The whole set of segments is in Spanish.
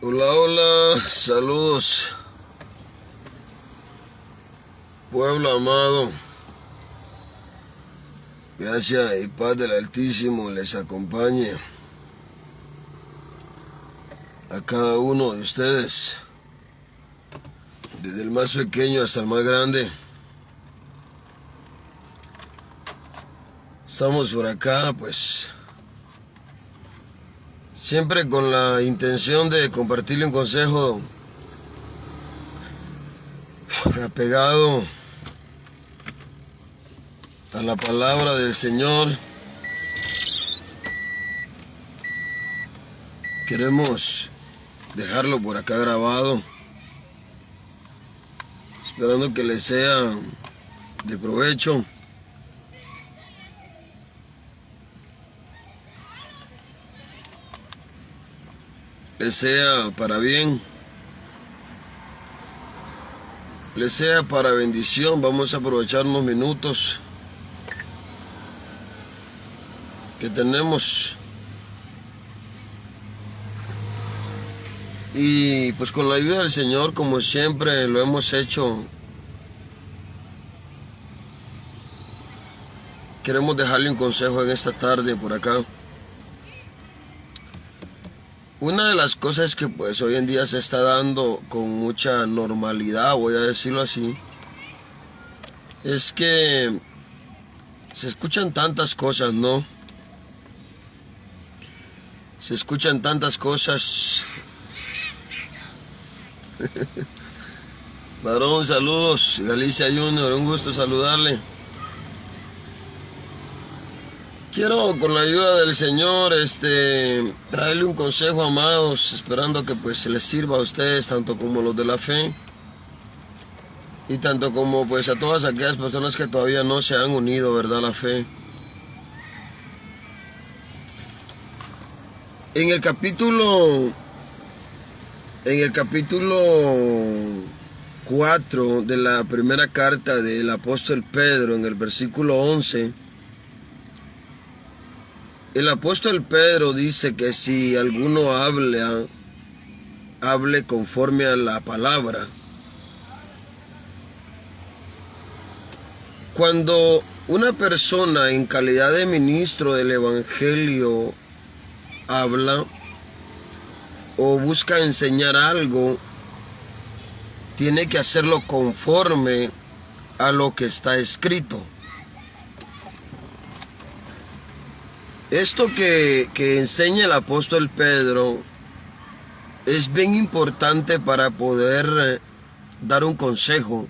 Hola, hola, saludos, pueblo amado. Gracia y paz del Altísimo les acompañe a cada uno de ustedes, desde el más pequeño hasta el más grande. Estamos por acá, pues, siempre con la intención de compartirle un consejo apegado a la palabra del Señor. Queremos dejarlo por acá grabado, esperando que les sea de provecho. Les sea para bien, les sea para bendición. Vamos a aprovechar unos minutos que tenemos y pues con la ayuda del Señor, como siempre lo hemos hecho, queremos dejarle un consejo en esta tarde por acá. Una de las cosas que pues hoy en día se está dando con mucha normalidad, voy a decirlo así, es que se escuchan tantas cosas, ¿no? Se escuchan tantas cosas. Varón, saludos. Galicia Junior, un gusto saludarle. Quiero, con la ayuda del Señor, traerle un consejo, amados, esperando que pues les sirva a ustedes, tanto como los de la fe, y tanto como pues a todas aquellas personas que todavía no se han unido, ¿verdad?, a la fe. En el capítulo 4 de la primera carta del apóstol Pedro, en el versículo 11, el apóstol Pedro dice que si alguno hable conforme a la palabra. Cuando una persona en calidad de ministro del Evangelio habla o busca enseñar algo, tiene que hacerlo conforme a lo que está escrito. Esto que enseña el apóstol Pedro es bien importante para poder dar un consejo,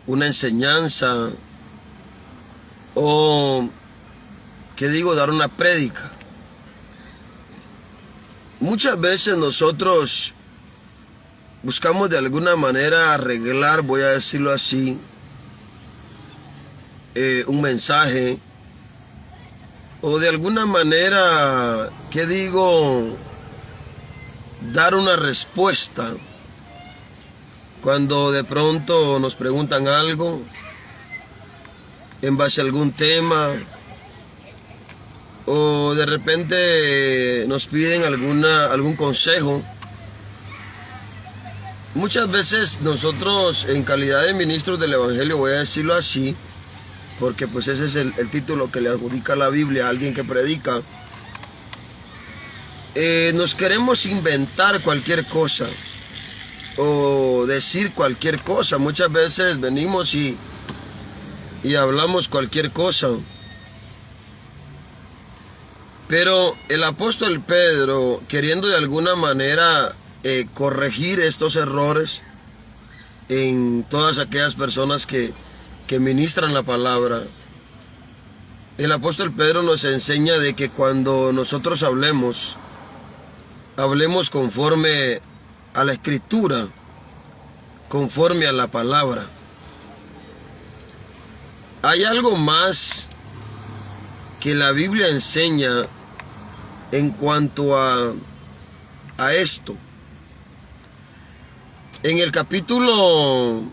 una enseñanza o, dar una prédica. Muchas veces nosotros buscamos de alguna manera arreglar, voy a decirlo así, un mensaje, o de alguna manera, dar una respuesta cuando de pronto nos preguntan algo en base a algún tema, o de repente nos piden algún consejo. Muchas veces nosotros, en calidad de ministros del Evangelio, voy a decirlo así, porque pues ese es el título que le adjudica la Biblia a alguien que predica, nos queremos inventar cualquier cosa o decir cualquier cosa. Muchas veces venimos y hablamos cualquier cosa. Pero el apóstol Pedro, queriendo de alguna manera corregir estos errores en todas aquellas personas que ministran la palabra, el apóstol Pedro nos enseña de que cuando nosotros hablemos conforme a la Escritura, conforme a la palabra. Hay algo más que la Biblia enseña en cuanto a esto. En el capítulo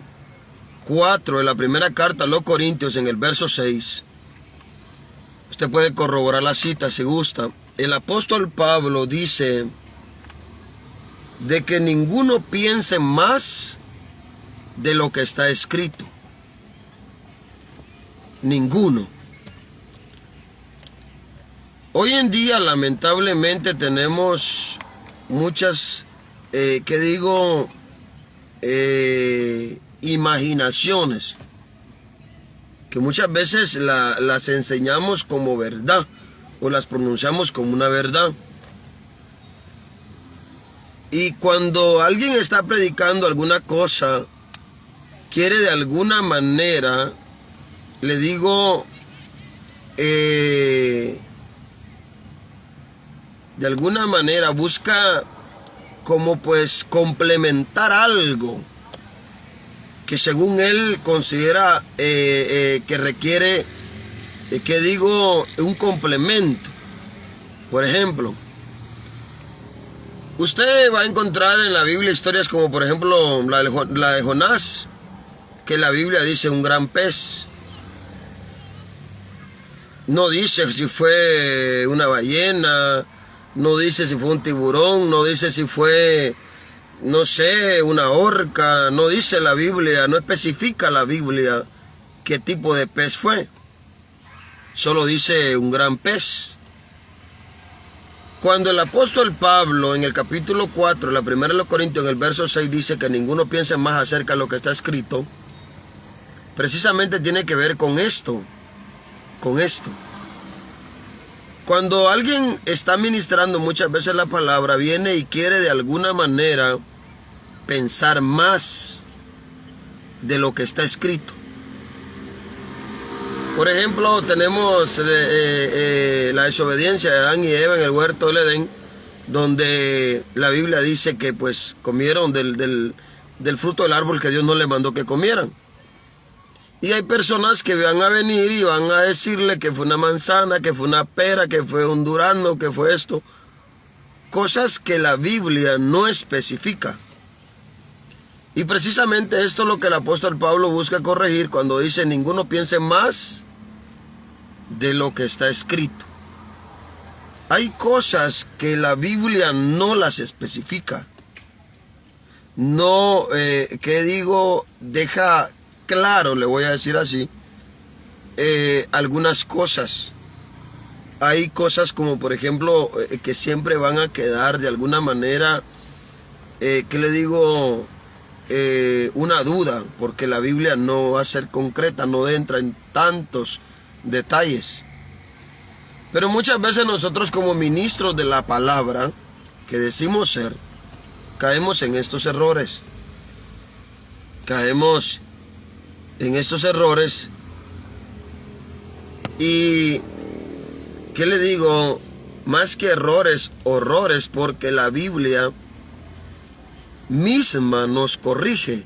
4 de la primera carta a los Corintios, en el verso 6, usted puede corroborar la cita si gusta. El apóstol Pablo dice de que ninguno piense más de lo que está escrito. Ninguno. Hoy en día, lamentablemente, tenemos muchas, imaginaciones, que muchas veces las enseñamos como verdad, o las pronunciamos como una verdad. Y cuando alguien está predicando alguna cosa, quiere de alguna manera, le digo, de alguna manera busca como pues complementar algo que según él considera que requiere, un complemento. Por ejemplo, usted va a encontrar en la Biblia historias como por ejemplo la de Jonás, que la Biblia dice un gran pez. No dice si fue una ballena, no dice si fue un tiburón, no dice si fue, no sé, una orca, no dice la Biblia, no especifica la Biblia qué tipo de pez fue. Solo dice un gran pez. Cuando el apóstol Pablo en el capítulo 4, la primera de los Corintios, en el verso 6, dice que ninguno piense más acerca de lo que está escrito, precisamente tiene que ver con esto. Cuando alguien está ministrando muchas veces la palabra, viene y quiere de alguna manera pensar más de lo que está escrito. Por ejemplo, tenemos la desobediencia de Adán y Eva en el huerto del Edén, donde la Biblia dice que pues comieron del fruto del árbol que Dios no les mandó que comieran. Y hay personas que van a venir y van a decirle que fue una manzana, que fue una pera, que fue un durazno, que fue esto. Cosas que la Biblia no especifica. Y precisamente esto es lo que el apóstol Pablo busca corregir cuando dice: ninguno piense más de lo que está escrito. Hay cosas que la Biblia no las especifica. No, deja claro, le voy a decir así, algunas cosas. Hay cosas como por ejemplo que siempre van a quedar de alguna manera, una duda, porque la Biblia no va a ser concreta, no entra en tantos detalles. Pero muchas veces nosotros como ministros de la palabra, que decimos ser, caemos en estos errores. Caemos en estos errores y, más que errores, horrores, porque la Biblia misma nos corrige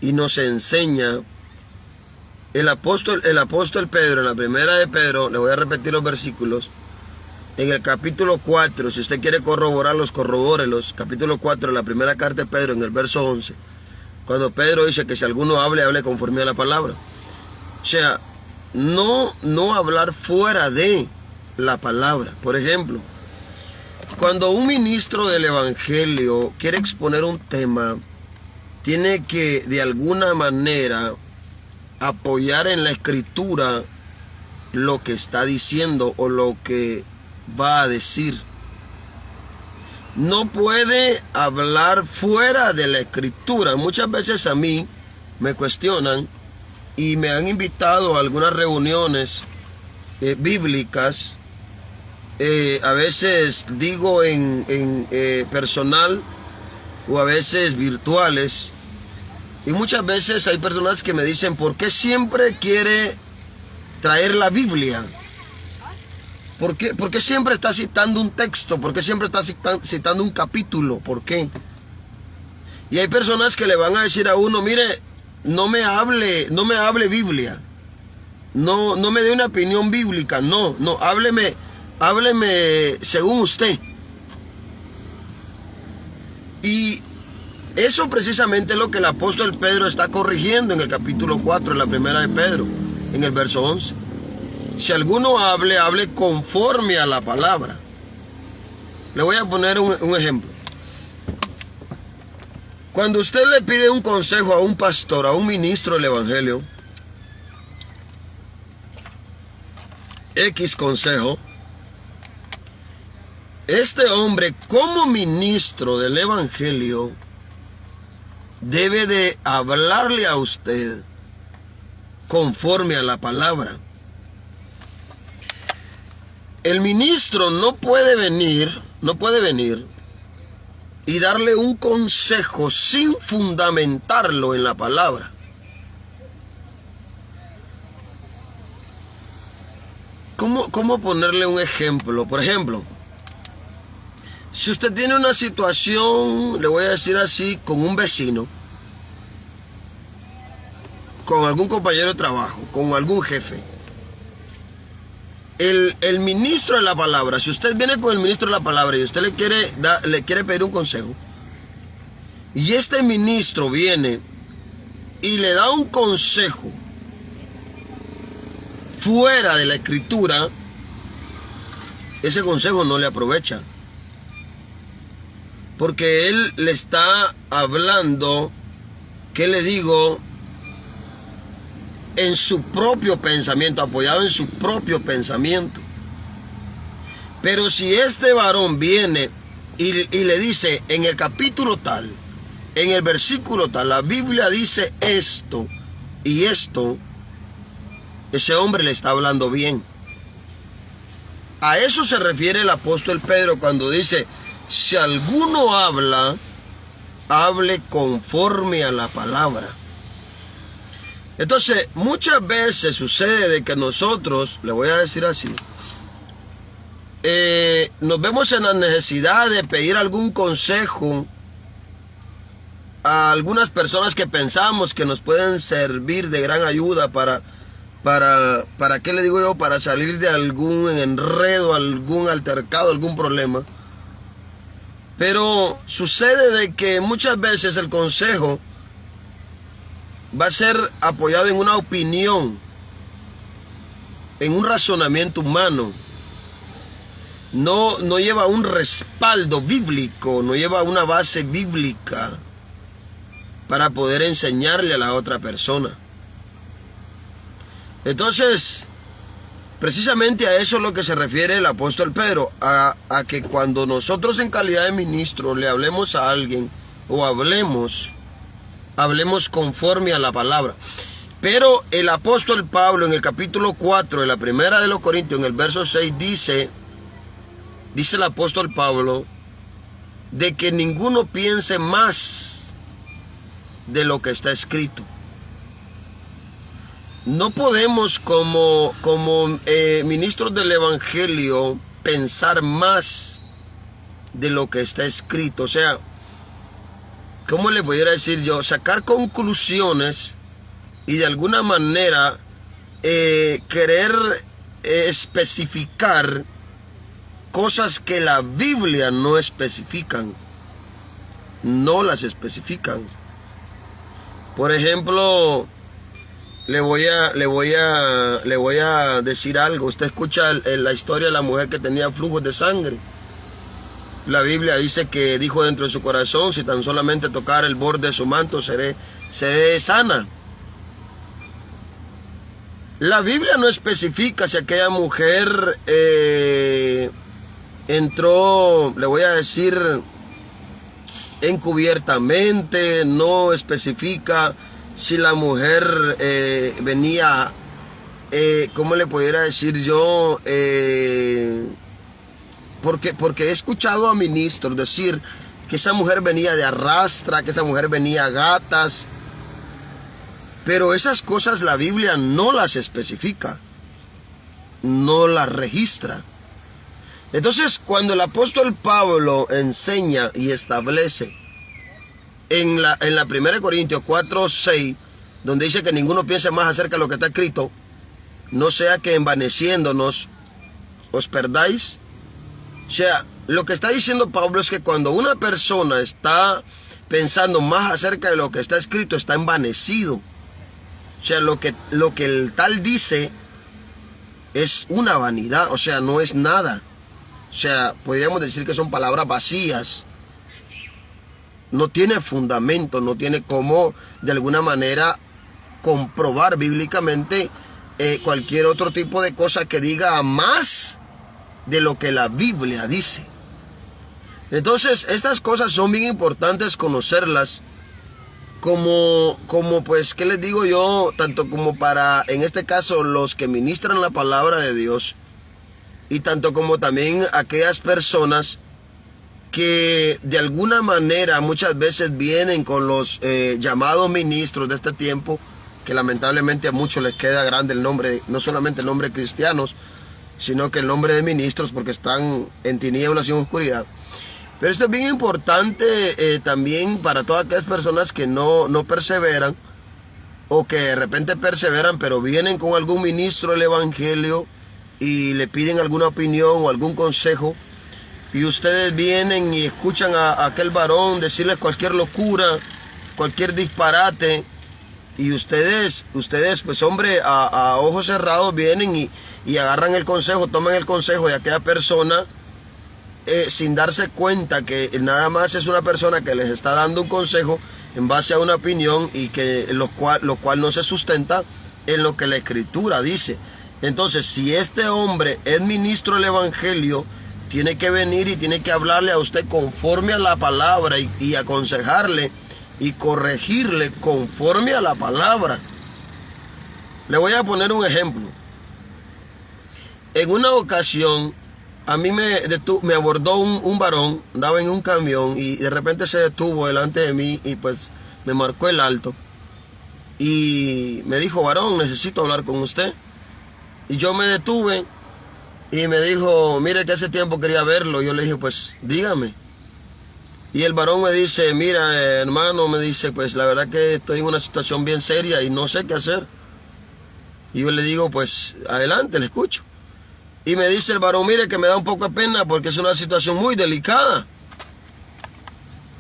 y nos enseña. El apóstol Pedro, en la primera de Pedro, le voy a repetir los versículos, en el capítulo 4, si usted quiere corroborarlos, corrobórelos, capítulo 4 de la primera carta de Pedro, en el verso 11, cuando Pedro dice que si alguno hable conforme a la palabra. O sea, no hablar fuera de la palabra. Por ejemplo, cuando un ministro del evangelio quiere exponer un tema, tiene que de alguna manera apoyar en la escritura lo que está diciendo o lo que va a decir. No puede hablar fuera de la escritura. Muchas veces a mí me cuestionan y me han invitado a algunas reuniones bíblicas. A veces digo en personal o a veces virtuales. Y muchas veces hay personas que me dicen: ¿por qué siempre quiere traer la Biblia? ¿Por qué siempre está citando un texto? ¿Por qué siempre está citando un capítulo? ¿Por qué? Y hay personas que le van a decir a uno: mire, no me hable Biblia. No me dé una opinión bíblica. No, hábleme según usted. Y eso precisamente es lo que el apóstol Pedro está corrigiendo en el capítulo 4, en la primera de Pedro, en el verso 11. Si alguno hable conforme a la palabra. Le voy a poner un ejemplo. Cuando usted le pide un consejo a un pastor, a un ministro del evangelio, X consejo, este hombre como ministro del evangelio debe de hablarle a usted conforme a la palabra. El ministro no puede venir y darle un consejo sin fundamentarlo en la palabra. ¿Cómo ponerle un ejemplo? Por ejemplo, si usted tiene una situación, le voy a decir así, con un vecino, con algún compañero de trabajo, con algún jefe, el ministro de la palabra, si usted viene con el ministro de la palabra y usted le quiere pedir un consejo, y este ministro viene y le da un consejo fuera de la escritura, ese consejo no le aprovecha, porque él le está hablando, ¿qué le digo?, en su propio pensamiento, apoyado en su propio pensamiento. Pero si este varón viene y le dice en el capítulo tal, en el versículo tal, la Biblia dice esto y esto, ese hombre le está hablando bien. A eso se refiere el apóstol Pedro cuando dice, si alguno habla, hable conforme a la palabra. Entonces, muchas veces sucede que nosotros, le voy a decir así, nos vemos en la necesidad de pedir algún consejo a algunas personas que pensamos que nos pueden servir de gran ayuda para ¿qué le digo yo? Para salir de algún enredo, algún altercado, algún problema. Pero sucede de que muchas veces el consejo va a ser apoyado en una opinión, en un razonamiento humano. No lleva un respaldo bíblico, no lleva una base bíblica para poder enseñarle a la otra persona. Entonces, precisamente a eso es lo que se refiere el apóstol Pedro, a que cuando nosotros en calidad de ministro le hablemos a alguien o hablemos conforme a la palabra. Pero el apóstol Pablo en el capítulo 4 de la primera de los Corintios, en el verso 6, dice el apóstol Pablo, de que ninguno piense más de lo que está escrito. No podemos como ministros del evangelio pensar más de lo que está escrito. O sea, ¿cómo le pudiera decir yo? Sacar conclusiones y de alguna manera querer especificar cosas que la Biblia no especifican. No las especifican. Por ejemplo, le voy a decir algo. Usted escucha la historia de la mujer que tenía flujos de sangre. La Biblia dice que dijo dentro de su corazón, si tan solamente tocar el borde de su manto seré sana. La Biblia no especifica si aquella mujer entró, le voy a decir, encubiertamente. No especifica si la mujer venía, ¿cómo le pudiera decir yo? Porque he escuchado a ministros decir que esa mujer venía de arrastra, que esa mujer venía a gatas. Pero esas cosas la Biblia no las especifica, no las registra. Entonces, cuando el apóstol Pablo enseña y establece en la 1 Corintios 4:6, donde dice que ninguno piense más acerca de lo que está escrito, no sea que envaneciéndonos os perdáis. O sea, lo que está diciendo Pablo es que cuando una persona está pensando más acerca de lo que está escrito, está envanecido. O sea, lo que el tal dice es una vanidad, o sea, no es nada. O sea, podríamos decir que son palabras vacías. no tiene fundamento, no tiene cómo de alguna manera comprobar bíblicamente cualquier otro tipo de cosa que diga más de lo que la Biblia dice. Entonces, estas cosas son bien importantes conocerlas, como pues, ¿qué les digo yo? Tanto como para, en este caso, los que ministran la palabra de Dios, y tanto como también aquellas personas que de alguna manera muchas veces vienen con los llamados ministros de este tiempo, que lamentablemente a muchos les queda grande el nombre, no solamente el nombre de cristianos, sino que el nombre de ministros, porque están en tinieblas y en oscuridad. Pero esto es bien importante también para todas aquellas personas que no perseveran, o que de repente perseveran, pero vienen con algún ministro del evangelio y le piden alguna opinión o algún consejo, y ustedes vienen y escuchan a aquel varón decirles cualquier locura, cualquier disparate, y ustedes pues hombre, a ojos cerrados vienen y agarran el consejo, toman el consejo de aquella persona, sin darse cuenta que nada más es una persona que les está dando un consejo en base a una opinión, y que lo cual no se sustenta en lo que la Escritura dice. Entonces, si este hombre es ministro del evangelio, tiene que venir y tiene que hablarle a usted conforme a la palabra, y aconsejarle y corregirle conforme a la palabra. Le voy a poner un ejemplo. En una ocasión, a mí me abordó un varón, andaba en un camión y de repente se detuvo delante de mí y pues me marcó el alto. Y me dijo: varón, necesito hablar con usted. Y yo me detuve y me dijo: mire, que hace tiempo quería verlo. Yo le dije: pues dígame. Y el varón me dice: mira, hermano, me dice, pues la verdad que estoy en una situación bien seria y no sé qué hacer. Y yo le digo: pues adelante, le escucho. Y me dice el varón: mire, que me da un poco de pena porque es una situación muy delicada.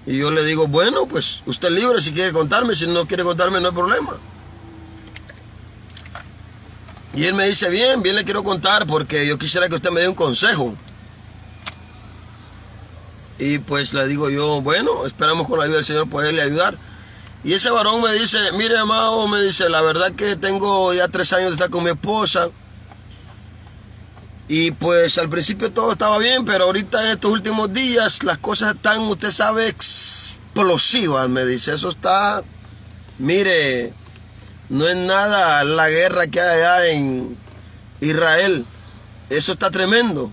Y yo le digo: bueno, pues usted es libre si quiere contarme, si no quiere contarme no hay problema. Y él me dice: bien le quiero contar porque yo quisiera que usted me dé un consejo. Y pues le digo yo: bueno, esperamos con la ayuda del Señor poderle ayudar. Y ese varón me dice: mire, amado, me dice, la verdad que tengo ya 3 años de estar con mi esposa. Y pues al principio todo estaba bien, pero ahorita en estos últimos días las cosas están, usted sabe, explosivas, me dice. Eso está, mire, no es nada la guerra que hay allá en Israel. Eso está tremendo.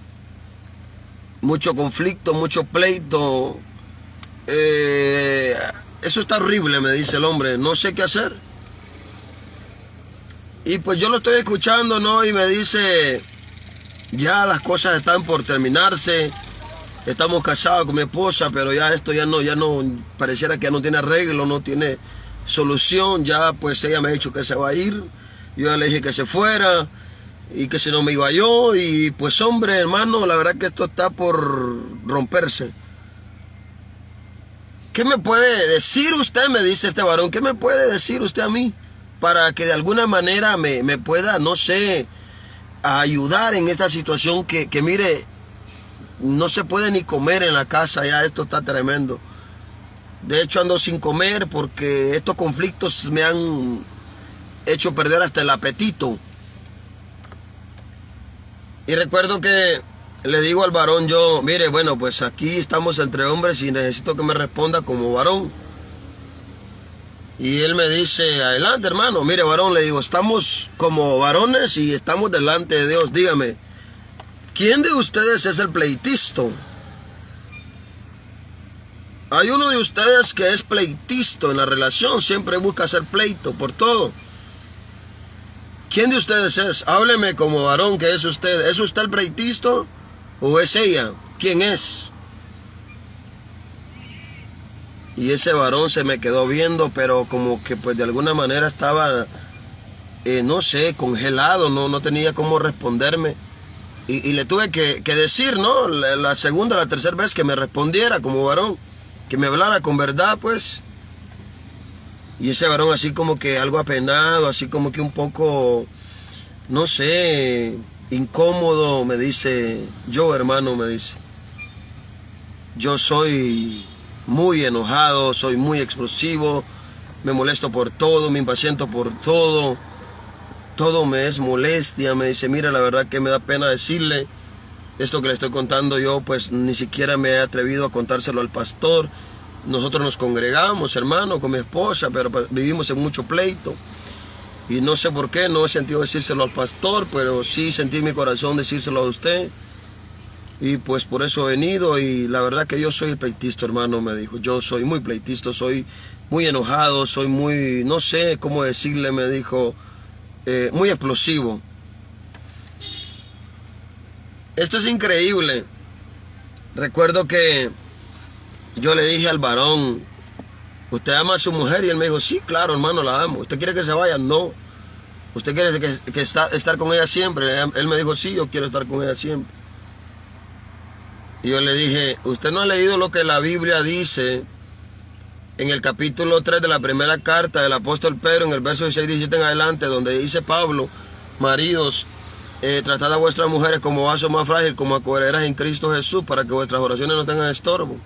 Mucho conflicto, mucho pleito. Eso está horrible, me dice el hombre. No sé qué hacer. Y pues yo lo estoy escuchando, ¿no? Y me dice: ya las cosas están por terminarse. Estamos casados con mi esposa, pero ya esto ya no, pareciera que ya no tiene arreglo, no tiene solución. Ya pues ella me ha dicho que se va a ir. Yo ya le dije que se fuera y que si no me iba yo. Y pues hombre, hermano, la verdad que esto está por romperse. ¿Qué me puede decir usted? Me dice este varón. ¿Qué me puede decir usted a mí? Para que de alguna manera me pueda, no sé, ayudar en esta situación que mire, no se puede ni comer en la casa. Ya esto está tremendo. De hecho ando sin comer porque estos conflictos me han hecho perder hasta el apetito. Y recuerdo que le digo al varón yo: mire, bueno, pues aquí estamos entre hombres y necesito que me responda como varón. Y él me dice: adelante, hermano. Mire, varón, le digo, estamos como varones y estamos delante de Dios. Dígame, ¿quién de ustedes es el pleitisto? Hay uno de ustedes que es pleitisto en la relación, siempre busca hacer pleito por todo. ¿Quién de ustedes es? Hábleme como varón, ¿qué es usted? ¿Es usted el pleitisto o es ella? ¿Quién es? Y ese varón se me quedó viendo, pero como que pues de alguna manera estaba, no sé, congelado, no tenía cómo responderme. Y le tuve que decir, ¿no? La segunda, la tercera vez que me respondiera como varón, que me hablara con verdad, pues. Y ese varón así como que algo apenado, así como que un poco, no sé, incómodo, me dice: yo, hermano, me dice, yo soy muy enojado, soy muy explosivo, me molesto por todo, me impaciento por todo, todo me es molestia. Me dice, mira, la verdad que me da pena decirle esto que le estoy contando yo, pues ni siquiera me he atrevido a contárselo al pastor. Nosotros nos congregamos, hermano, con mi esposa, pero vivimos en mucho pleito. Y no sé por qué, no he sentido decírselo al pastor, pero sí sentí en mi corazón decírselo a usted. Y pues por eso he venido, y la verdad que yo soy pleitista, hermano, me dijo. Yo soy muy pleitista, soy muy enojado, soy muy, no sé cómo decirle, me dijo, muy explosivo. Esto es increíble. Recuerdo que yo le dije al varón, ¿usted ama a su mujer? Y él me dijo, sí, claro, hermano, la amo. ¿Usted quiere que se vaya? No. ¿Usted quiere estar con ella siempre? Él me dijo, sí, yo quiero estar con ella siempre. Y yo le dije, ¿usted no ha leído lo que la Biblia dice en el capítulo 3 de la primera carta del apóstol Pedro, en el verso 16 y 17 en adelante, donde dice Pablo, maridos, tratad a vuestras mujeres como vaso más frágil, como coherederas en Cristo Jesús, para que vuestras oraciones no tengan estorbo?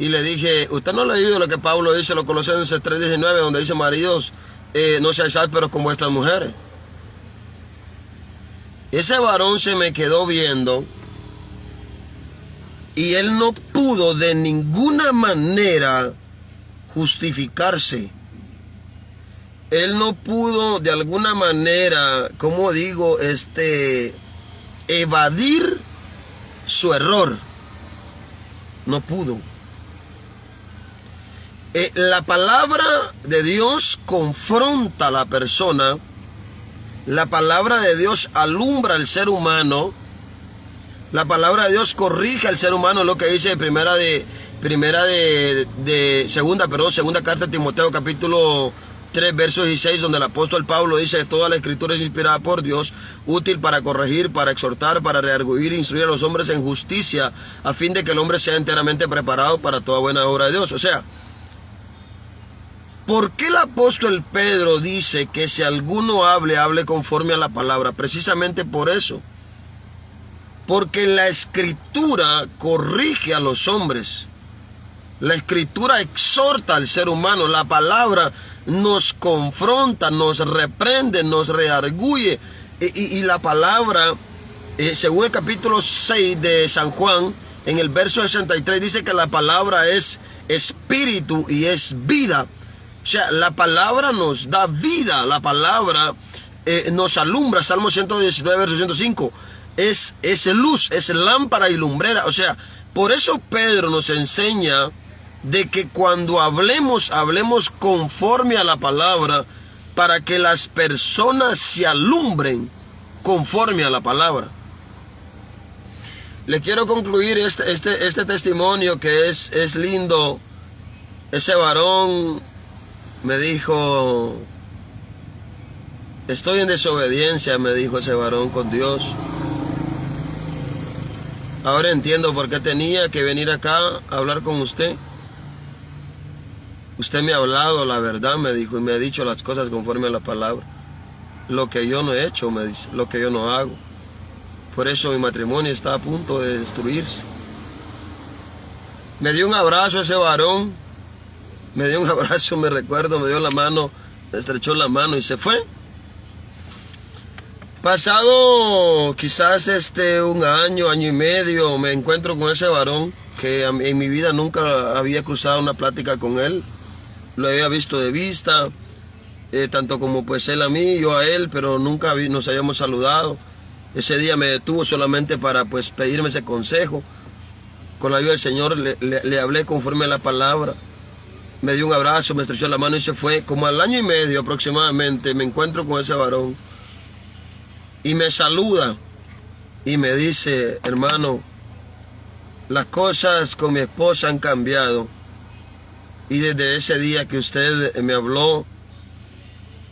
Y le dije, ¿usted no ha leído lo que Pablo dice en los Colosenses 3:19, donde dice, maridos, no seáis ásperos con vuestras mujeres? Ese varón se me quedó viendo, y él no pudo de ninguna manera justificarse. Él no pudo de alguna manera, como digo, evadir su error. No pudo. La palabra de Dios confronta a la persona. La palabra de Dios alumbra al ser humano. La palabra de Dios corrige al ser humano, lo que dice segunda carta de Timoteo, capítulo 3, verso 16, donde el apóstol Pablo dice que toda la escritura es inspirada por Dios, útil para corregir, para exhortar, para redarguir, instruir a los hombres en justicia, a fin de que el hombre sea enteramente preparado para toda buena obra de Dios. O sea, ¿por qué el apóstol Pedro dice que si alguno hable conforme a la palabra? Precisamente por eso. Porque la escritura corrige a los hombres. La escritura exhorta al ser humano. La palabra nos confronta, nos reprende, nos redarguye. Y la palabra, según el capítulo 6 de San Juan, en el verso 63, dice que la palabra es espíritu y es vida. O sea, la palabra nos da vida. La palabra nos alumbra. Salmo 119, verso 105. Es luz, es lámpara y lumbrera. O sea, por eso Pedro nos enseña de que cuando hablemos conforme a la palabra, para que las personas se alumbren conforme a la palabra. Le quiero concluir este testimonio que es lindo. Ese varón me dijo, estoy en desobediencia, me dijo ese varón con Dios. Ahora entiendo por qué tenía que venir acá a hablar con usted. Usted me ha hablado la verdad, me dijo, y me ha dicho las cosas conforme a la palabra. Lo que yo no he hecho, me dice, lo que yo no hago. Por eso mi matrimonio está a punto de destruirse. Me dio un abrazo ese varón. Me dio un abrazo, me recuerdo, me dio la mano, me estrechó la mano y se fue. Pasado quizás un año y medio, me encuentro con ese varón que en mi vida nunca había cruzado una plática con él. Lo había visto de vista, tanto como pues él a mí, yo a él, pero nunca nos habíamos saludado. Ese día me detuvo solamente para pues pedirme ese consejo. Con la ayuda del Señor le hablé conforme a la palabra. Me dio un abrazo, me estrechó la mano y se fue. Como al año y medio aproximadamente me encuentro con ese varón. Y me saluda y me dice, hermano, las cosas con mi esposa han cambiado. Y desde ese día que usted me habló,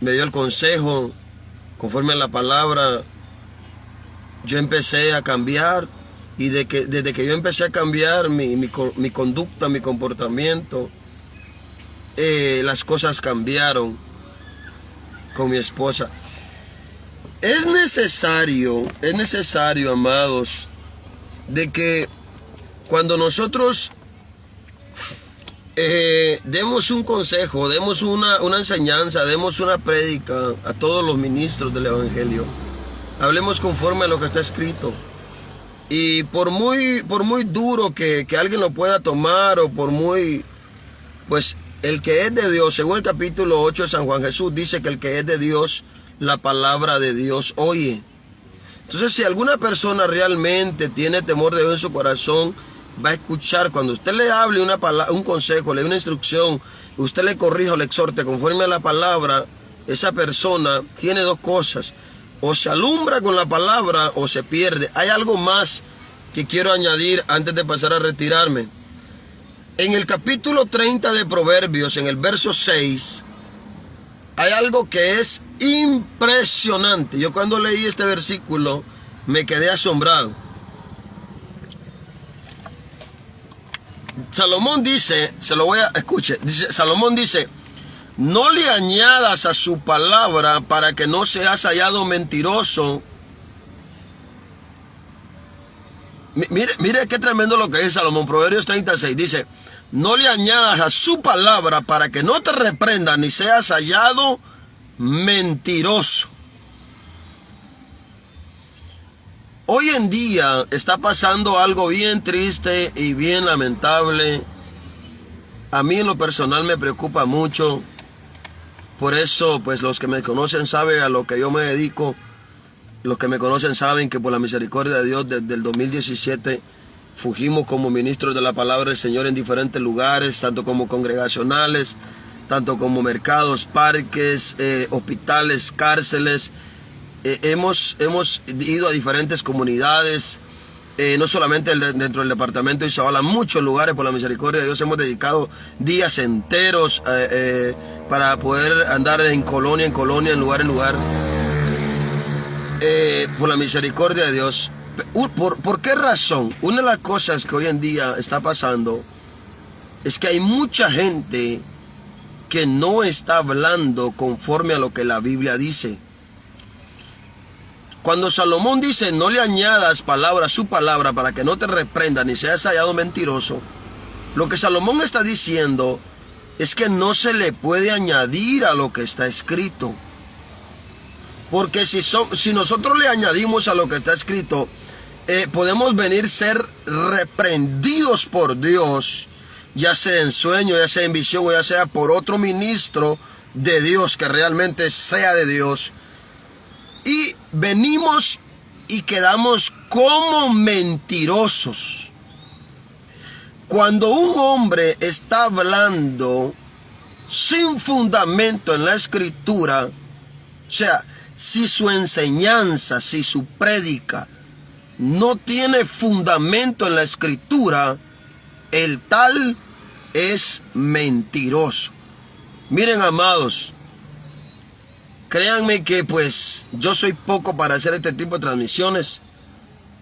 me dio el consejo, conforme a la palabra, yo empecé a cambiar. Y desde que yo empecé a cambiar mi conducta, mi comportamiento, las cosas cambiaron con mi esposa. Es necesario, amados, de que cuando nosotros demos un consejo, demos una enseñanza, demos una prédica a todos los ministros del Evangelio. Hablemos conforme a lo que está escrito. Y por muy duro que alguien lo pueda tomar, o por muy, pues el que es de Dios, según el capítulo 8 de San Juan, Jesús dice que el que es de Dios, la palabra de Dios oye. Entonces, si alguna persona realmente tiene temor de Dios en su corazón, va a escuchar. Cuando usted le hable un consejo, le dé una instrucción, usted le corrija o le exhorte conforme a la palabra, esa persona tiene dos cosas: o se alumbra con la palabra o se pierde. Hay algo más que quiero añadir antes de pasar a retirarme. En el capítulo 30 de Proverbios, en el verso 6, hay algo que es impresionante. Yo cuando leí este versículo me quedé asombrado. Salomón dice, Salomón dice: no le añadas a su palabra para que no seas hallado mentiroso. Mire qué tremendo lo que dice Salomón. Proverbios 36 dice: no le añadas a su palabra para que no te reprenda ni seas hallado mentiroso. Hoy en día está pasando algo bien triste y bien lamentable. A mí en lo personal me preocupa mucho. Por eso, pues los que me conocen saben a lo que yo me dedico. Los que me conocen saben que por la misericordia de Dios desde el 2017 fugimos como ministros de la palabra del Señor en diferentes lugares, tanto como congregacionales, tanto como mercados, parques, hospitales, cárceles. Hemos ido a diferentes comunidades, no solamente dentro del departamento de Izabal, a muchos lugares. Por la misericordia de Dios hemos dedicado días enteros para poder andar en colonia, en lugar en lugar. Por la misericordia de Dios. ¿Por qué razón? Una de las cosas que hoy en día está pasando es que hay mucha gente que no está hablando conforme a lo que la Biblia dice. Cuando Salomón dice: no le añadas palabra a su palabra para que no te reprenda ni seas hallado mentiroso, lo que Salomón está diciendo es que no se le puede añadir a lo que está escrito. Porque si nosotros le añadimos a lo que está escrito, podemos venir ser reprendidos por Dios, ya sea en sueño, ya sea en visión, o ya sea por otro ministro de Dios que realmente sea de Dios. Y venimos y quedamos como mentirosos. Cuando un hombre está hablando sin fundamento en la escritura, o sea, si su enseñanza, si su prédica no tiene fundamento en la escritura, el tal es mentiroso. Miren, amados, créanme que pues yo soy poco para hacer este tipo de transmisiones.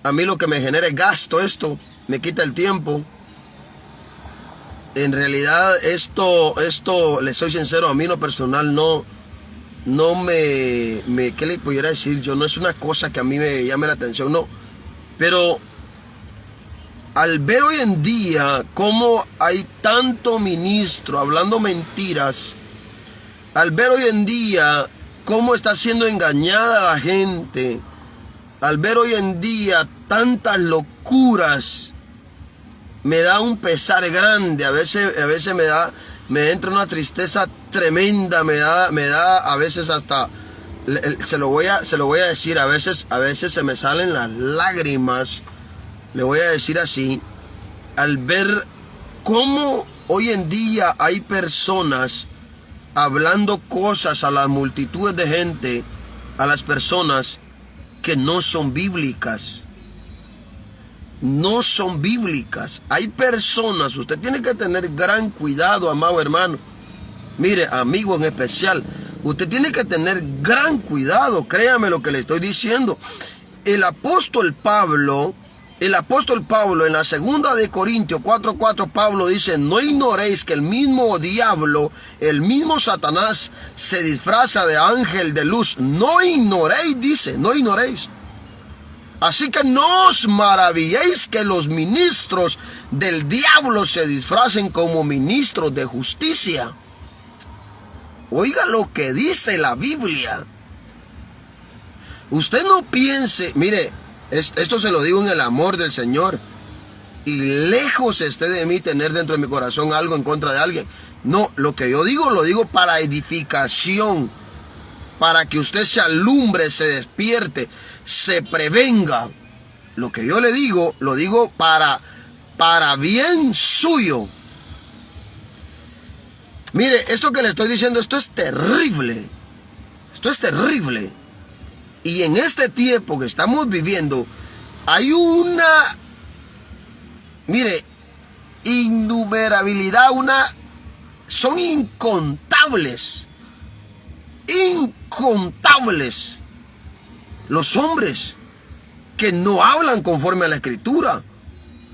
A mí lo que me genera es gasto, esto me quita el tiempo. En realidad esto, les soy sincero, a mí en lo personal no me ¿qué le pudiera decir yo? No es una cosa que a mí me llame la atención, no. Pero al ver hoy en día cómo hay tanto ministro hablando mentiras, al ver hoy en día cómo está siendo engañada la gente, al ver hoy en día tantas locuras, me da un pesar grande. A veces me entra una tristeza tremenda, me da a veces hasta, se lo voy a decir, a veces se me salen las lágrimas, le voy a decir así, al ver cómo hoy en día hay personas hablando cosas a las multitudes de gente, a las personas que no son bíblicas. No son bíblicas. Hay personas, usted tiene que tener gran cuidado, amado hermano. Mire, amigo en especial, usted tiene que tener gran cuidado, créame lo que le estoy diciendo. El apóstol Pablo en la segunda de Corintios 4:4, Pablo dice: no ignoréis que el mismo diablo, el mismo Satanás, se disfraza de ángel de luz. No ignoréis, dice, no ignoréis. Así que no os maravilléis que los ministros del diablo se disfracen como ministros de justicia. Oiga lo que dice la Biblia. Usted no piense, mire, esto se lo digo en el amor del Señor. Y lejos esté de mí tener dentro de mi corazón algo en contra de alguien. No, lo que yo digo, lo digo para edificación. Para que usted se alumbre, se despierte, se prevenga. Lo que yo le digo, lo digo para bien suyo. Mire, esto que le estoy diciendo, esto es terrible. Esto es terrible. Y en este tiempo que estamos viviendo, hay una, mire, innumerabilidad, son incontables los hombres que no hablan conforme a la Escritura.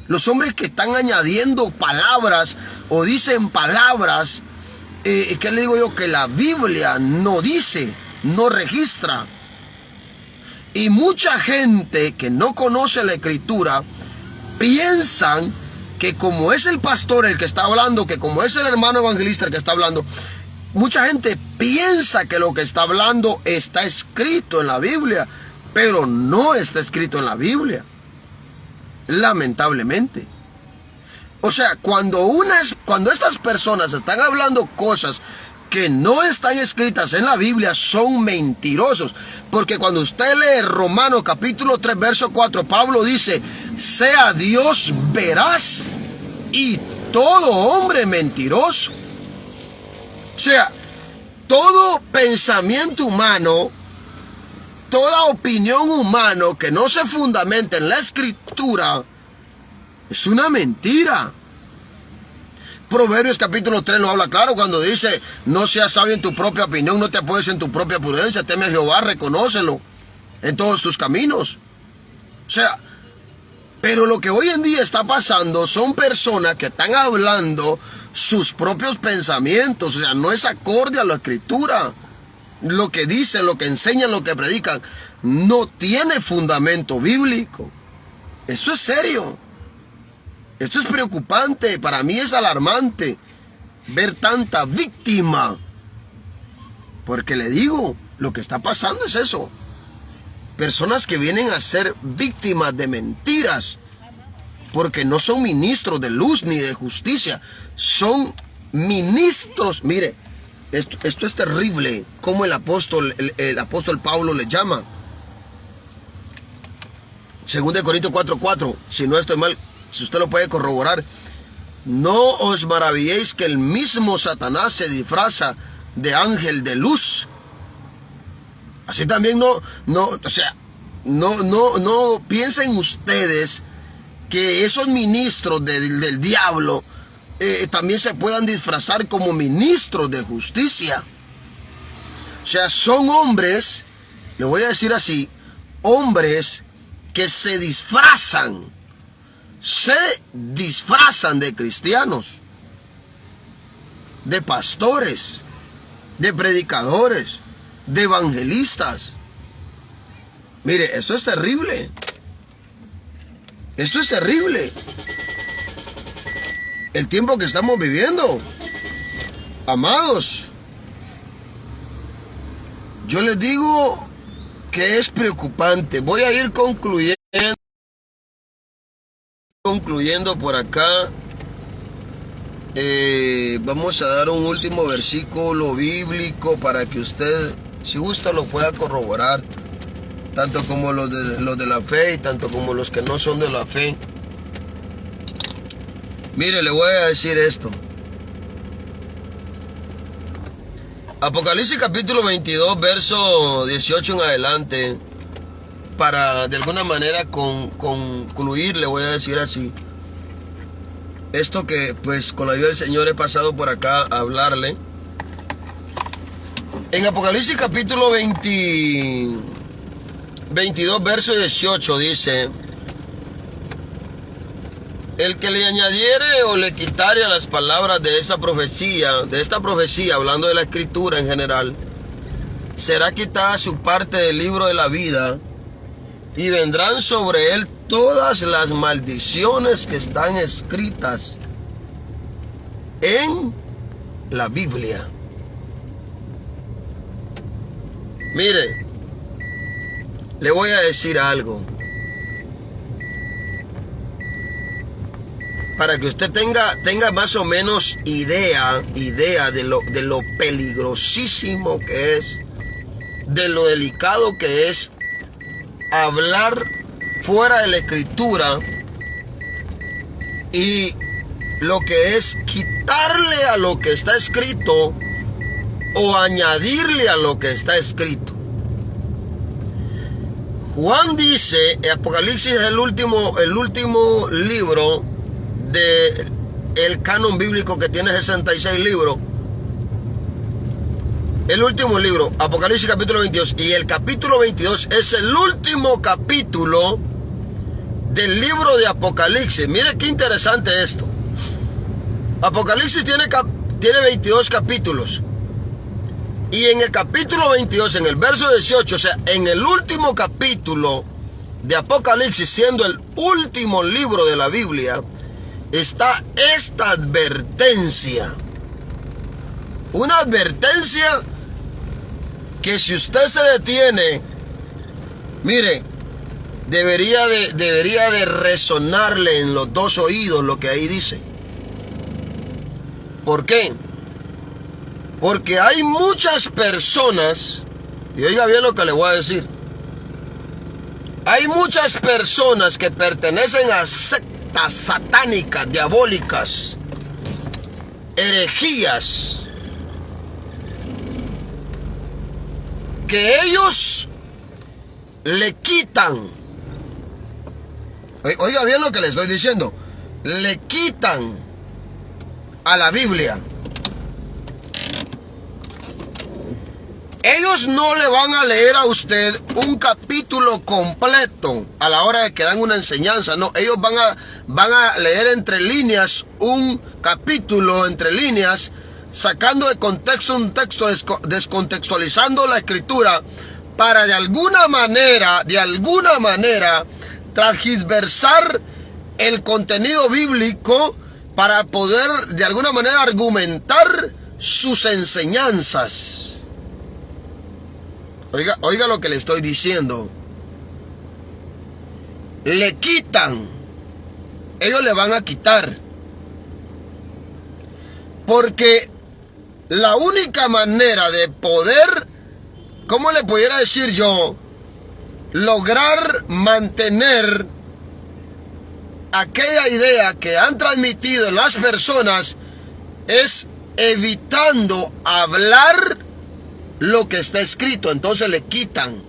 Los hombres que están añadiendo palabras o dicen palabras, ¿qué le digo yo? Que la Biblia no dice, no registra. Y mucha gente que no conoce la Escritura piensan que como es el pastor el que está hablando, que como es el hermano evangelista el que está hablando, mucha gente piensa que lo que está hablando está escrito en la Biblia, pero no está escrito en la Biblia. Lamentablemente. O sea, cuando estas personas están hablando cosas que no están escritas en la Biblia, son mentirosos. Porque cuando usted lee Romanos capítulo 3, verso 4, Pablo dice, sea Dios veraz y todo hombre mentiroso. O sea, todo pensamiento humano, toda opinión humana que no se fundamenta en la Escritura, es una mentira. Proverbios capítulo 3 lo habla claro cuando dice, no seas sabio en tu propia opinión, no te apoyes en tu propia prudencia, teme a Jehová, reconócelo en todos tus caminos. O sea, pero lo que hoy en día está pasando son personas que están hablando sus propios pensamientos, o sea, no es acorde a la Escritura. Lo que dicen, lo que enseñan, lo que predican, no tiene fundamento bíblico. Esto es serio. Esto es preocupante, para mí es alarmante ver tanta víctima. Porque le digo, lo que está pasando es eso. Personas que vienen a ser víctimas de mentiras, porque no son ministros de luz ni de justicia, son ministros. Mire, esto es terrible, como el apóstol Pablo le llama. 2 Corintios 4:4, si no estoy mal, si usted lo puede corroborar, no os maravilléis que el mismo Satanás se disfraza de ángel de luz. Así también no piensen ustedes que esos ministros del diablo también se puedan disfrazar como ministros de justicia. O sea, son hombres, le voy a decir así, hombres que se disfrazan de cristianos, de pastores, de predicadores, de evangelistas. Mire, esto es terrible. Esto es terrible. El tiempo que estamos viviendo, amados, yo les digo que es preocupante. Voy a ir concluyendo por acá. Vamos a dar un último versículo bíblico para que usted, si gusta, lo pueda corroborar, tanto como los de la fe y tanto como los que no son de la fe. Mire, le voy a decir esto. Apocalipsis capítulo 22, verso 18 en adelante, para de alguna manera concluir, le voy a decir así. Esto que pues con la ayuda del Señor he pasado por acá a hablarle. En Apocalipsis capítulo 22, verso 18 dice: el que le añadiere o le quitare a las palabras de esta profecía, hablando de la Escritura en general, será quitada su parte del libro de la vida y vendrán sobre él todas las maldiciones que están escritas en la Biblia. Mire, le voy a decir algo para que usted tenga más o menos idea de lo peligrosísimo que es, de lo delicado que es hablar fuera de la Escritura, y lo que es quitarle a lo que está escrito o añadirle a lo que está escrito. Juan dice, Apocalipsis es el último libro del canon bíblico, que tiene 66 libros. El último libro, Apocalipsis capítulo 22, y el capítulo 22 es el último capítulo del libro de Apocalipsis. Mire qué interesante esto. Apocalipsis tiene 22 capítulos. Y en el capítulo 22, en el verso 18, o sea, en el último capítulo de Apocalipsis, siendo el último libro de la Biblia, está esta advertencia. Una advertencia que, si usted se detiene, mire, debería de resonarle en los dos oídos lo que ahí dice. ¿Por qué? Porque hay muchas personas, y oiga bien lo que le voy a decir, hay muchas personas que pertenecen a sectas satánicas, diabólicas, herejías, que ellos le quitan, oiga bien lo que le estoy diciendo, le quitan a la Biblia. Ellos no le van a leer a usted un capítulo completo a la hora de que dan una enseñanza. No, ellos van a leer entre líneas un capítulo entre líneas, sacando de contexto un texto, descontextualizando la escritura, para de alguna manera, transgiversar el contenido bíblico, para poder de alguna manera argumentar sus enseñanzas. Oiga lo que le estoy diciendo. Le quitan. Ellos le van a quitar. Porque la única manera de poder, ¿cómo le pudiera decir yo?, lograr mantener aquella idea que han transmitido las personas, es evitando hablar lo que está escrito. Entonces le quitan.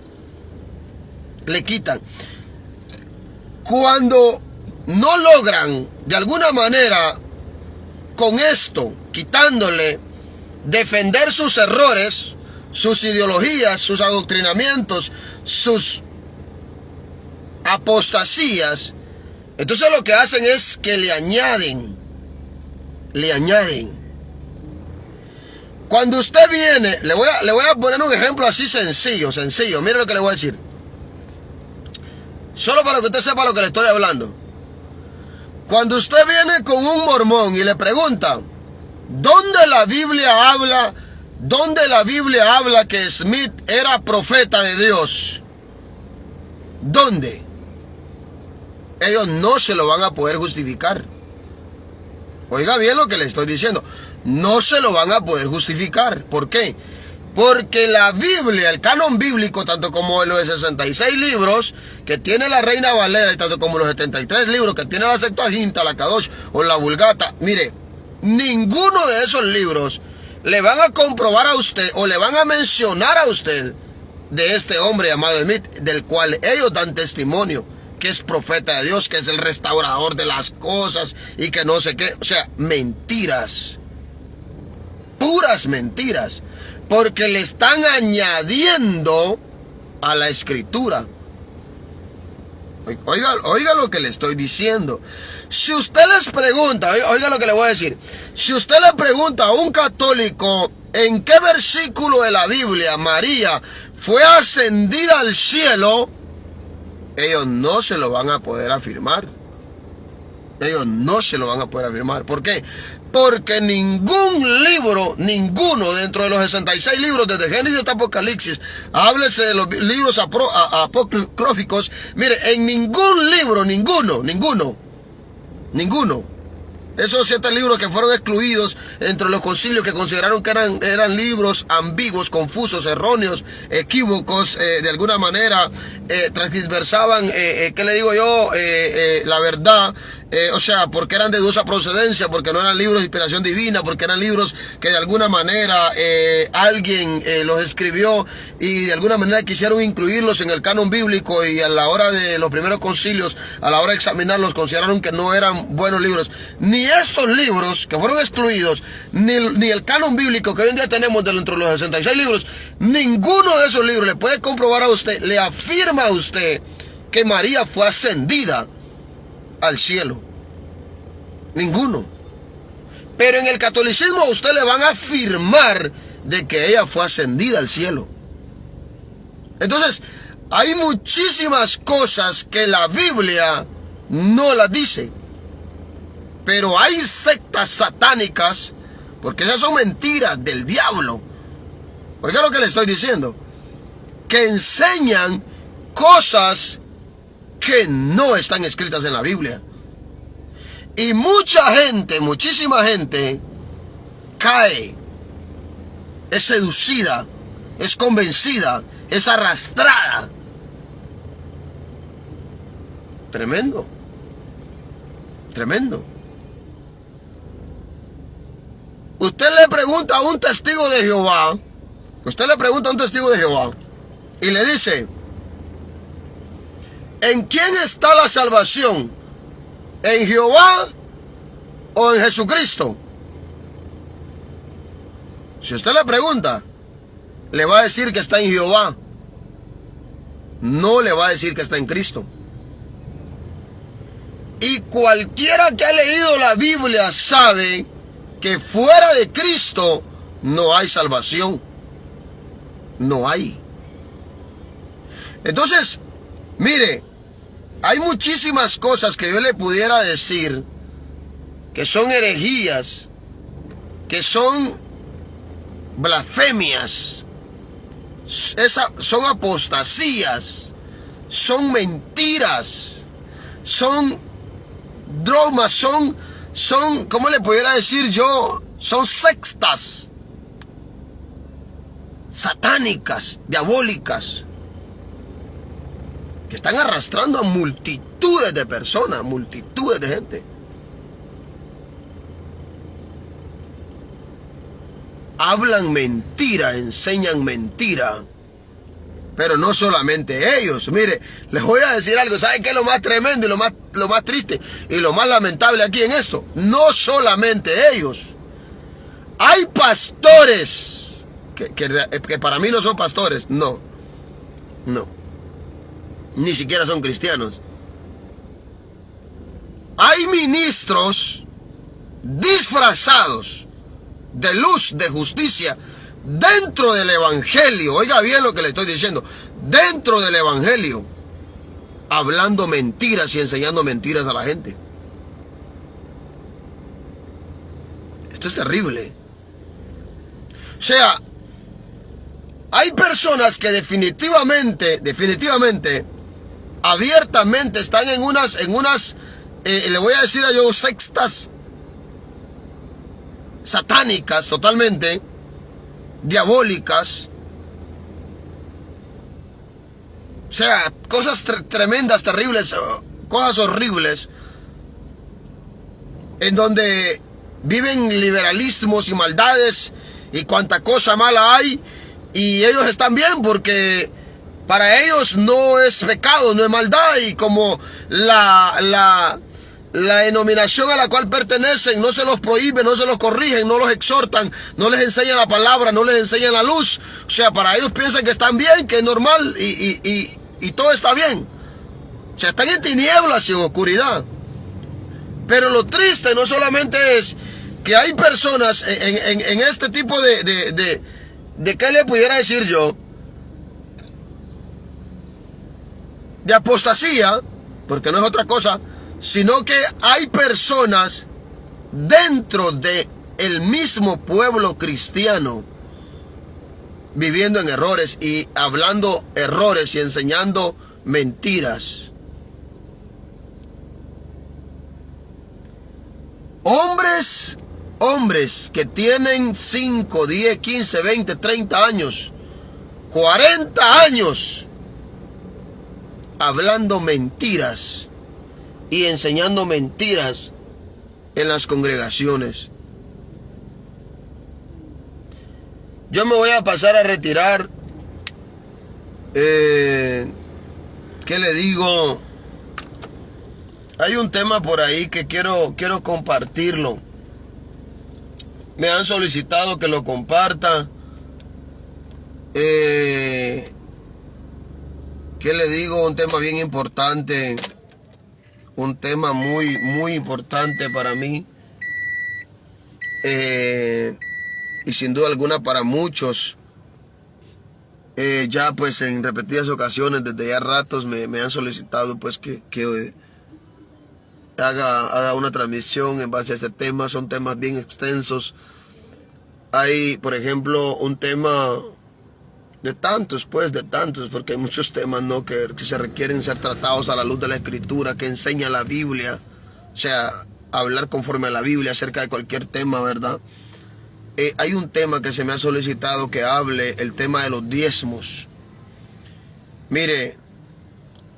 Cuando no logran de alguna manera con esto, quitándole, defender sus errores, sus ideologías, sus adoctrinamientos, sus apostasías, entonces lo que hacen es que le añaden. Cuando usted viene, le voy a poner un ejemplo así sencillo. Mire lo que le voy a decir. Solo para que usted sepa lo que le estoy hablando. Cuando usted viene con un mormón y le pregunta, ¿dónde la Biblia habla que Smith era profeta de Dios? ¿Dónde? Ellos no se lo van a poder justificar. Oiga bien lo que le estoy diciendo. No se lo van a poder justificar. ¿Por qué? Porque la Biblia, el canon bíblico, tanto como los 66 libros que tiene la Reina Valera, y tanto como los 73 libros que tiene la Septuaginta, la Kadosh o la Vulgata, mire, ninguno de esos libros le van a comprobar a usted o le van a mencionar a usted de este hombre llamado Smith, del cual ellos dan testimonio, que es profeta de Dios, que es el restaurador de las cosas y que no sé qué. O sea, mentiras. Puras mentiras. Porque le están añadiendo a la escritura. Oiga lo que le estoy diciendo. Si usted les pregunta, oiga lo que le voy a decir. Si usted le pregunta a un católico en qué versículo de la Biblia María fue ascendida al cielo, ellos no se lo van a poder afirmar. Ellos no se lo van a poder afirmar. ¿Por qué? Porque ningún libro, ninguno dentro de los 66 libros desde Génesis hasta Apocalipsis, háblese de los libros apócrifos, mire, en ningún libro, ninguno, esos 7 libros que fueron excluidos entre los concilios, que consideraron que eran libros ambiguos, confusos, erróneos, equívocos, de alguna manera transversaban, ¿qué le digo yo? La verdad. O sea, porque eran de dudosa procedencia, porque no eran libros de inspiración divina, porque eran libros que de alguna manera alguien los escribió y de alguna manera quisieron incluirlos en el canon bíblico, y a la hora de los primeros concilios, a la hora de examinarlos, consideraron que no eran buenos libros. Ni estos libros que fueron excluidos, ni el canon bíblico que hoy en día tenemos dentro de los 66 libros, ninguno de esos libros le puede comprobar a usted, le afirma a usted que María fue ascendida al cielo. Ninguno. Pero en el catolicismo a usted le van a afirmar de que ella fue ascendida al cielo. Entonces, hay muchísimas cosas que la Biblia no las dice. Pero hay sectas satánicas, porque esas son mentiras del diablo. Oiga lo que le estoy diciendo. Que enseñan cosas que no están escritas en la Biblia. Y mucha gente, muchísima gente cae, es seducida, es convencida, es arrastrada. Tremendo. Tremendo. Usted le pregunta a un testigo de Jehová, y le dice: ¿en quién está la salvación? ¿En Jehová o en Jesucristo? Si usted le pregunta, le va a decir que está en Jehová. No le va a decir que está en Cristo. Y cualquiera que ha leído la Biblia sabe que fuera de Cristo no hay salvación. No hay. Entonces, mire, hay muchísimas cosas que yo le pudiera decir que son herejías, que son blasfemias, son apostasías, son mentiras, son drogas, son, ¿cómo le pudiera decir yo? Son sectas satánicas, diabólicas, que están arrastrando a multitudes de personas, multitudes de gente. Hablan mentira, enseñan mentira. Pero no solamente ellos. Mire, les voy a decir algo. ¿Saben qué es lo más tremendo y lo más triste y lo más lamentable aquí en esto? No solamente ellos. Hay pastores que para mí no son pastores. No. Ni siquiera son cristianos. Hay ministros disfrazados de luz, de justicia, dentro del evangelio. Oiga bien lo que le estoy diciendo. Dentro del evangelio, hablando mentiras y enseñando mentiras a la gente. Esto es terrible. O sea, hay personas que definitivamente, abiertamente están en unas, le voy a decir a yo, sectas satánicas, totalmente diabólicas. O sea, cosas tremendas, terribles, cosas horribles, en donde viven liberalismos y maldades y cuanta cosa mala hay, y ellos están bien porque para ellos no es pecado, no es maldad, y como la denominación a la cual pertenecen no se los prohíbe, no se los corrigen, no los exhortan, no les enseñan la palabra, no les enseñan la luz. O sea, para ellos piensan que están bien, que es normal y todo está bien. O sea, están en tinieblas y en oscuridad. Pero lo triste no solamente es que hay personas en este tipo de ¿qué le pudiera decir yo? de apostasía, porque no es otra cosa, sino que hay personas dentro de el mismo pueblo cristiano viviendo en errores y hablando errores y enseñando mentiras. Hombres que tienen 5, 10, 15, 20, 30 años, 40 años, hablando mentiras y enseñando mentiras en las congregaciones. Yo me voy a pasar a retirar. ¿Qué le digo? Hay un tema por ahí que quiero compartirlo. Me han solicitado que lo comparta. ¿Qué le digo? Un tema bien importante. Un tema muy importante para mí. Y sin duda alguna para muchos. Ya pues en repetidas ocasiones, desde ya ratos, me han solicitado pues que haga una transmisión en base a este tema. Son temas bien extensos. Hay, por ejemplo, un tema de tantos, porque hay muchos temas, ¿no?, que se requieren ser tratados a la luz de la Escritura, que enseña la Biblia. O sea, hablar conforme a la Biblia acerca de cualquier tema, ¿verdad? Hay un tema que se me ha solicitado que hable, el tema de los diezmos. Mire,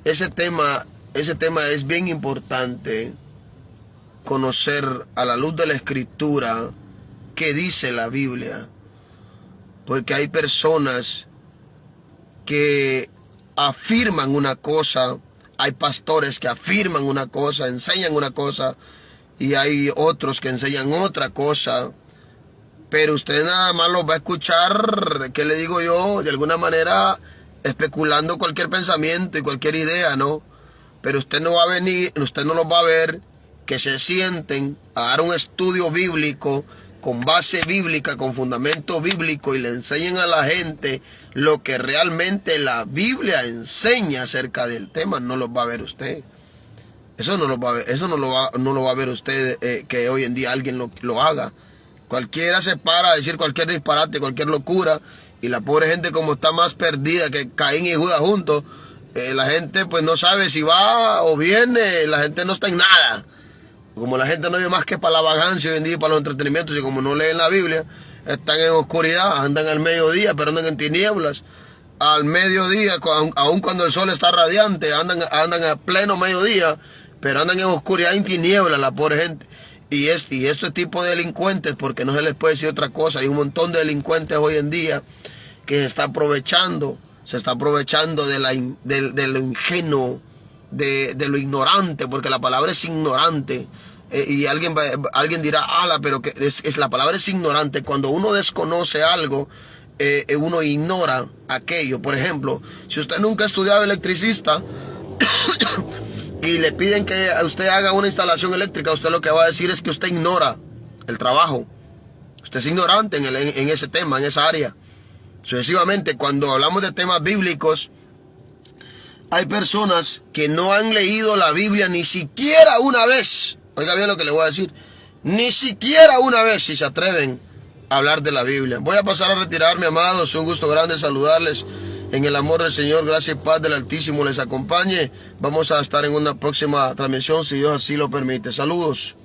ese tema es bien importante conocer a la luz de la Escritura qué dice la Biblia. Porque hay personas que afirman una cosa, hay pastores que afirman una cosa, enseñan una cosa, y hay otros que enseñan otra cosa. Pero usted nada más los va a escuchar, ¿qué le digo yo? De alguna manera especulando cualquier pensamiento y cualquier idea, ¿no? Pero usted no va a venir, usted no los va a ver que se sienten a dar un estudio bíblico con base bíblica, con fundamento bíblico, y le enseñen a la gente lo que realmente la Biblia enseña acerca del tema. No los va a ver usted. Eso no lo va a ver, no lo va a ver usted, que hoy en día alguien lo haga. Cualquiera se para a decir cualquier disparate, cualquier locura, y la pobre gente, como está más perdida que Caín y Judas juntos, la gente pues no sabe si va o viene, la gente no está en nada. Como la gente no vive más que para la vagancia hoy en día y para los entretenimientos, y como no leen la Biblia, están en oscuridad, andan al mediodía, pero andan en tinieblas. Al mediodía, aun cuando el sol está radiante, andan a pleno mediodía, pero andan en oscuridad y en tinieblas la pobre gente. Y este tipo de delincuentes, porque no se les puede decir otra cosa, hay un montón de delincuentes hoy en día que se está aprovechando de lo ingenuo, de lo ignorante, porque la palabra es ignorante. Y alguien dirá, pero que la palabra es ignorante. Cuando uno desconoce algo, uno ignora aquello. Por ejemplo, si usted nunca ha estudiado electricista y le piden que usted haga una instalación eléctrica, usted lo que va a decir es que usted ignora el trabajo. Usted es ignorante en ese tema, en esa área. Sucesivamente, cuando hablamos de temas bíblicos, hay personas que no han leído la Biblia ni siquiera una vez. Oiga bien lo que le voy a decir. Ni siquiera una vez, si se atreven a hablar de la Biblia. Voy a pasar a retirarme, amados. Es un gusto grande saludarles. En el amor del Señor, gracia y paz del Altísimo les acompañe. Vamos a estar en una próxima transmisión, si Dios así lo permite. Saludos.